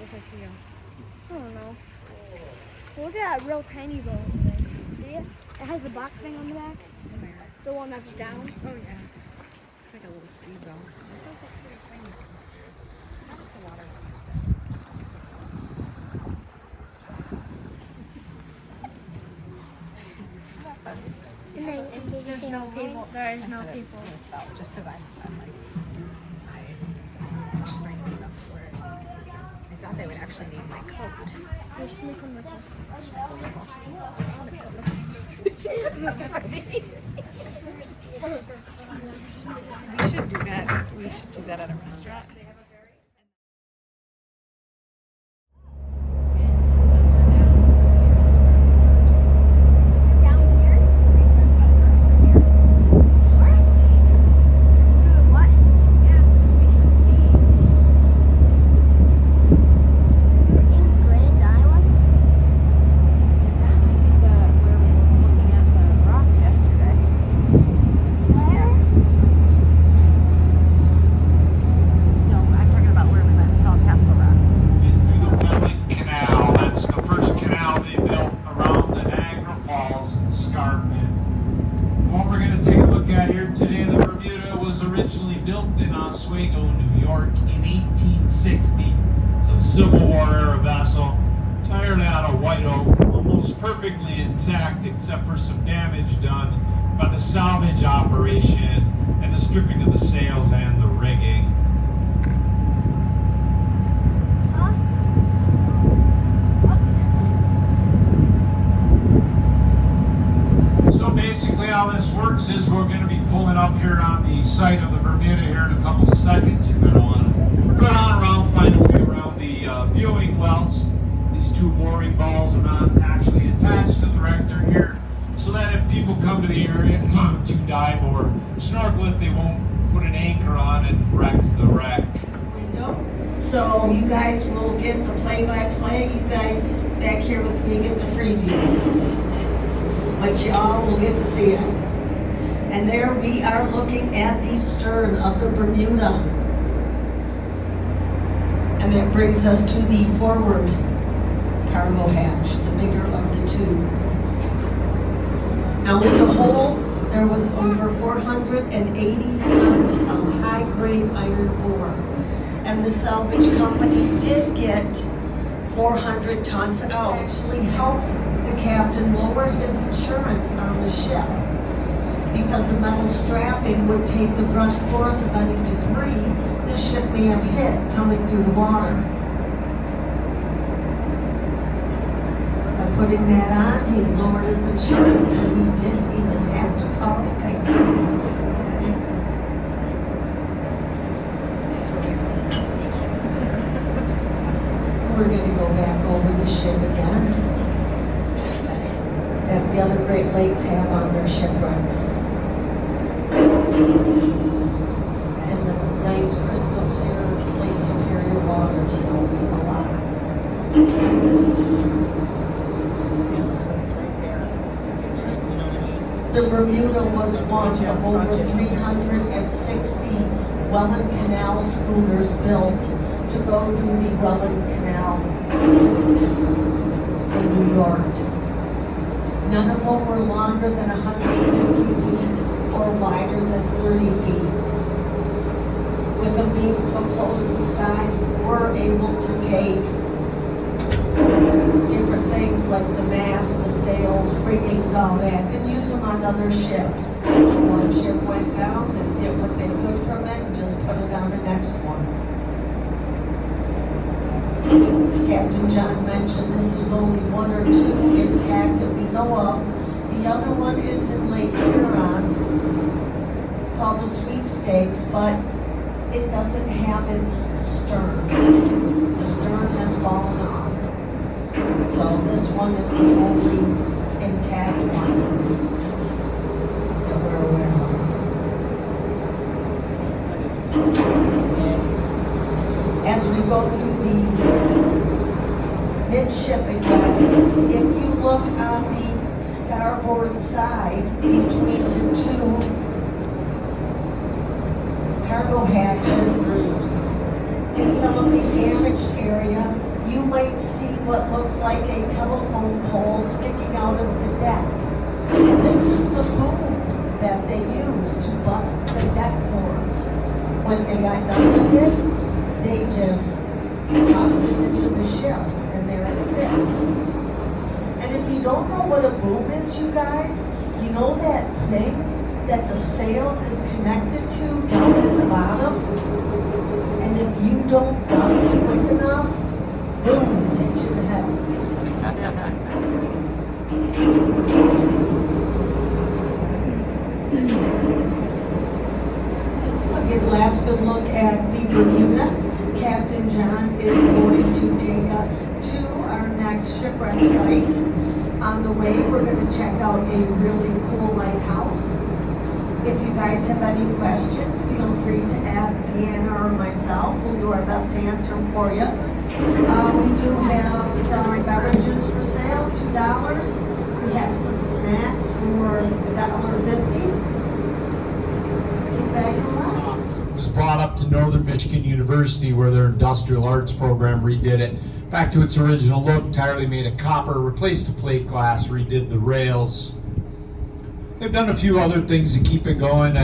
looks like to you? I don't know. Look at that real tiny boat. See it? It has the box thing on the back. The one that's down. Oh yeah. It's like a little speedboat. It looks like pretty tiny. How does the water look like this? And then There's no people. There is no people. South, just because I'm like, I bring myself where I thought they would actually need my code. You're sneaking with us. We should do that. We should do that at a restaurant. Civil War era vessel, entirely out of white oak, almost perfectly intact except for some damage done by the salvage operation and the stripping of the sails and the rigging. So basically how this works is we're going to be pulling up here on the site of the Bermuda here in a couple of seconds. You're going to want to run on around, find a way around the viewing wells. These two mooring balls are not actually attached to the rector here, so that if people come to the area to dive or snorkel it, they won't put an anchor on and wreck the wreck. So you guys will get the play-by-play. You guys back here with me get the preview, but y'all will get to see it. And there we are looking at the stern of the Bermuda. And that brings us to the forward cargo hatch, the bigger of the two. Now in the hold, there was over 480 tons of high-grade iron ore. And the salvage company did get 400 tons out. Actually helped the captain lower his insurance on the ship because the metal strapping would take the brunt force of any debris the ship may have hit coming through the water. By putting that on, he lowered his insurance and he didn't even have to call again. We're going to go back over the ship again that the other Great Lakes have on their shipwrecks. And the nice crystal clear Lake Superior waters help a lot. The Bermuda was one of over 360 Welland Canal schooners built to go through the Welland Canal in New York. None of them were longer than 150 feet or wider than 30 feet. With them being so close in size, we're able to take different things like the mast, the sails, riggings, all that, and use them on other ships. One ship went down and get what they could from it and just put it on the next one. Captain John mentioned this is only one or two intact that we know of. The other one is in Lake Huron. It's called the Sweepstakes, but it doesn't have its stern. The stern has fallen off. So this one is the only intact one that we're aware of. As we go through the midship again, if you look on the starboard side between the two cargo hatches, in some of the damaged area, you might see what looks like a telephone pole sticking out of the deck. This is the boom that they used to bust the deck boards. When they got done with it, they just tossed it into the ship, and there it sits. And if you don't know what a boom is, you guys, you know that thing that the sail is connected to down at the bottom? And if you don't duck quick enough, boom, hits you in the head. So get a last good look at the Bermuda. Captain John is going to take us to our next shipwreck site. On the way, we're going to check out a really cool lighthouse. If you guys have any questions, feel free to ask Deanna or myself. We'll do our best to answer them for you. We do have some beverages for sale, $2. We have some snacks for $1.50. Get back and relax. Was brought up to Northern Michigan University where their industrial arts program redid it back to its original look, entirely made of copper, replaced the plate glass, redid the rails. They've done a few other things to keep it going.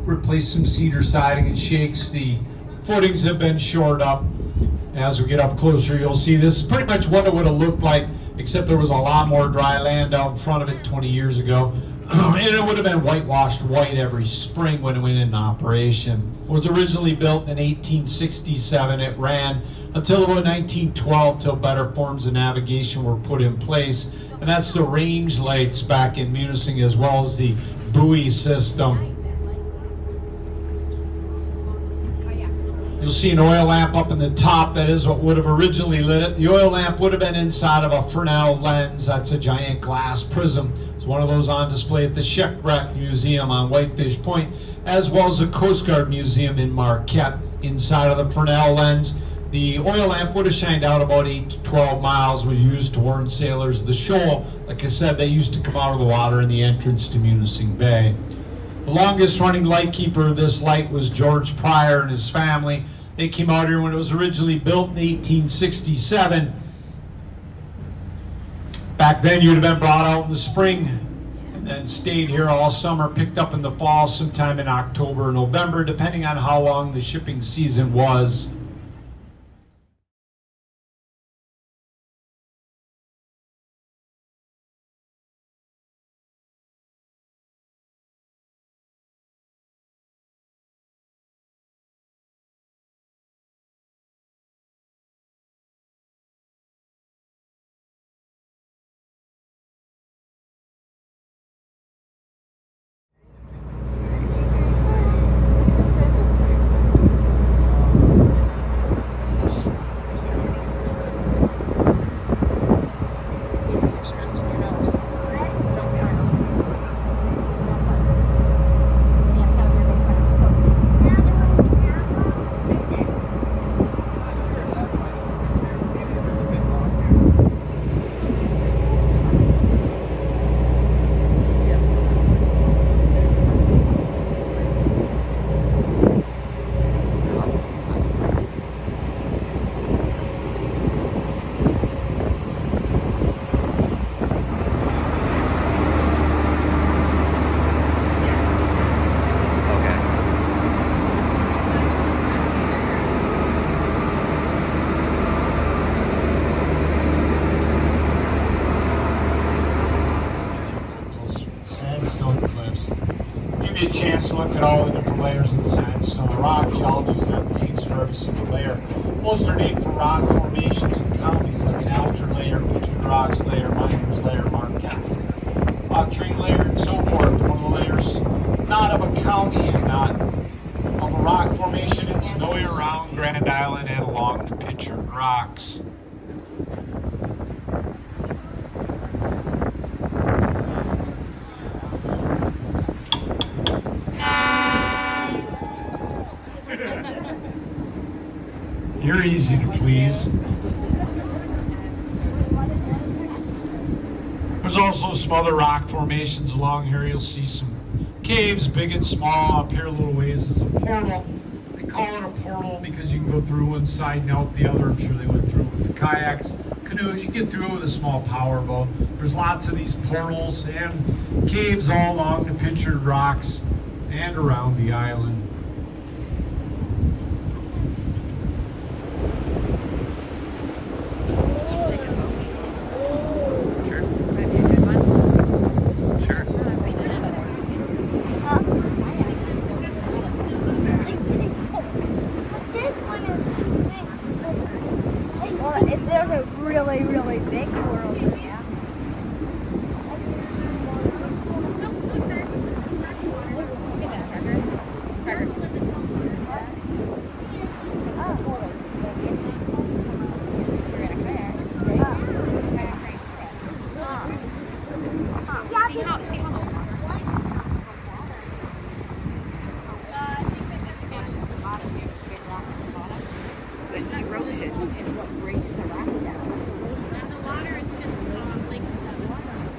Replaced some cedar siding and shakes. The footings have been shored up. And as we get up closer, you'll see this is pretty much what it would have looked like, except there was a lot more dry land out in front of it 20 years ago. And it would have been whitewashed white every spring when it went into operation. It was originally built in 1867. It ran until about 1912 till better forms of navigation were put in place. And that's the range lights back in Munising as well as the buoy system. You'll see an oil lamp up in the top. That is what would have originally lit it. The oil lamp would have been inside of a Fresnel lens. That's a giant glass prism. It's one of those on display at the Shipwreck Museum on Whitefish Point, as well as the Coast Guard Museum in Marquette. Inside of the Fresnel lens, the oil lamp would have shined out about 8 to 12 miles, was used to warn sailors of the shoal. Like I said, they used to come out of the water in the entrance to Munising Bay. The longest running lightkeeper of this light was George Pryor and his family. They came out here when it was originally built in 1867. Back then you'd have been brought out in the spring and then stayed here all summer, picked up in the fall sometime in October or November, depending on how long the shipping season was. Give you a chance to look at all the different layers of the sandstone. Rock geologies have names for every single layer. Most are named for rock formations and counties, like an Alger layer, Between Rocks layer, Miners layer, Marquette, Train layer, and so forth. One of the layers not of a county and not of a rock formation. It's nowhere around Grand Island and along the Pitcher Rocks. You're easy to please. There's also some other rock formations along here. You'll see some caves, big and small. Up here a little ways is a portal. They call it a portal because you can go through one side and out the other. I'm sure they went through with the kayaks. Canoes, you get through with a small power boat. There's lots of these portals and caves all along the pictured rocks and around the island. Should take a selfie. Sure. Might be a good one. Sure. This one is too big. Well, if there's a really, really big world, yeah. Erosion is what breaks the rock down.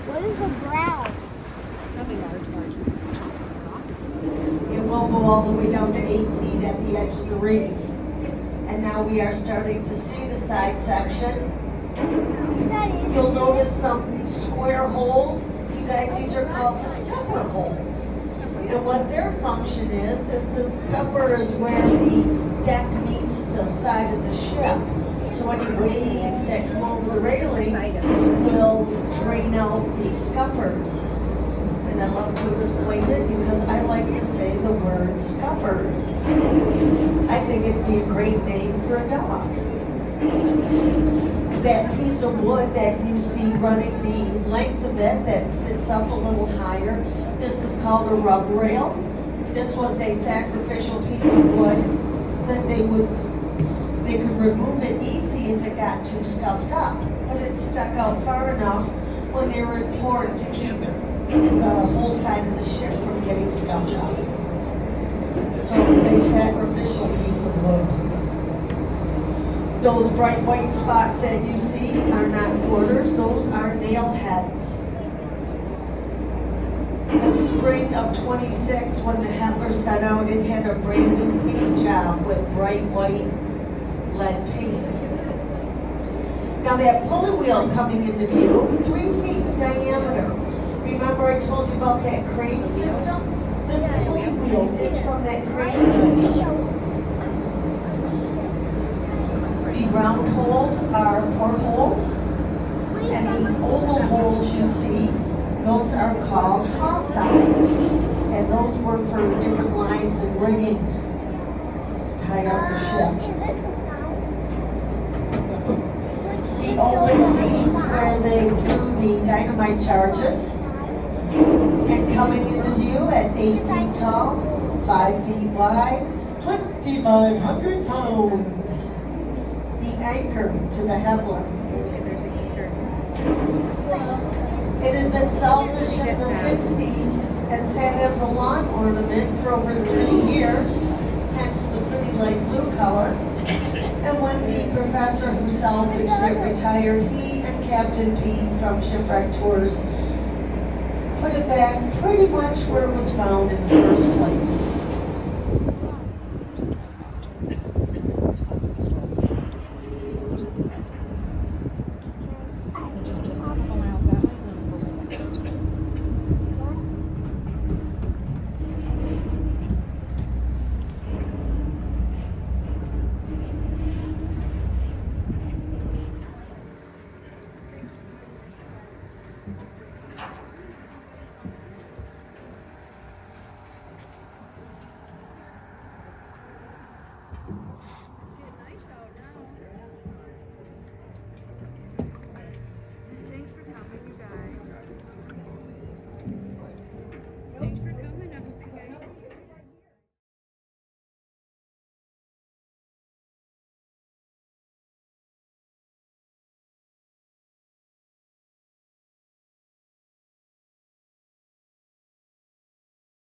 What is the ground? Probably large chunks of rock. It will go all the way down to 8 feet at the edge of the reef. And now we are starting to see the side section. You'll notice some square holes. You guys, these are called scupper holes. And what their function is the scupper is where the deck meets the side of the ship. So any waves that come over the railing will drain out the scuppers. And I love to explain it because I like to say the word scuppers. I think it'd be a great name for a dog. That piece of wood that you see running the length of it that sits up a little higher, this is called a rub rail. This was a sacrificial piece of wood that they could remove it easy if it got too scuffed up, but it stuck out far enough when they were poured to keep the whole side of the ship from getting scuffed up. So it's a sacrificial piece of wood. Those bright white spots that you see are not quarters, those are nail heads. The spring of 26, when the Hetler set out, it had a brand new paint job with bright white lead paint. Now that pulley wheel coming into view, 3 feet in diameter. Remember I told you about that crane system? This pulley wheel is from that crane system. The round holes are portholes, and the oval holes you see, those are called hawseyes, and those were for different lines and rigging to tie up the ship. The open scenes where they threw the dynamite charges, and coming into view at 8 feet tall, 5 feet wide, 2,500 pounds. The anchor to the Hetler. There's an anchor. It had been salvaged in the 60s and sat as a lawn ornament for over 30 years, hence the pretty light blue color. And when the professor who salvaged it retired, he and Captain Pete from Shipwreck Tours put it back pretty much where it was found in the first place.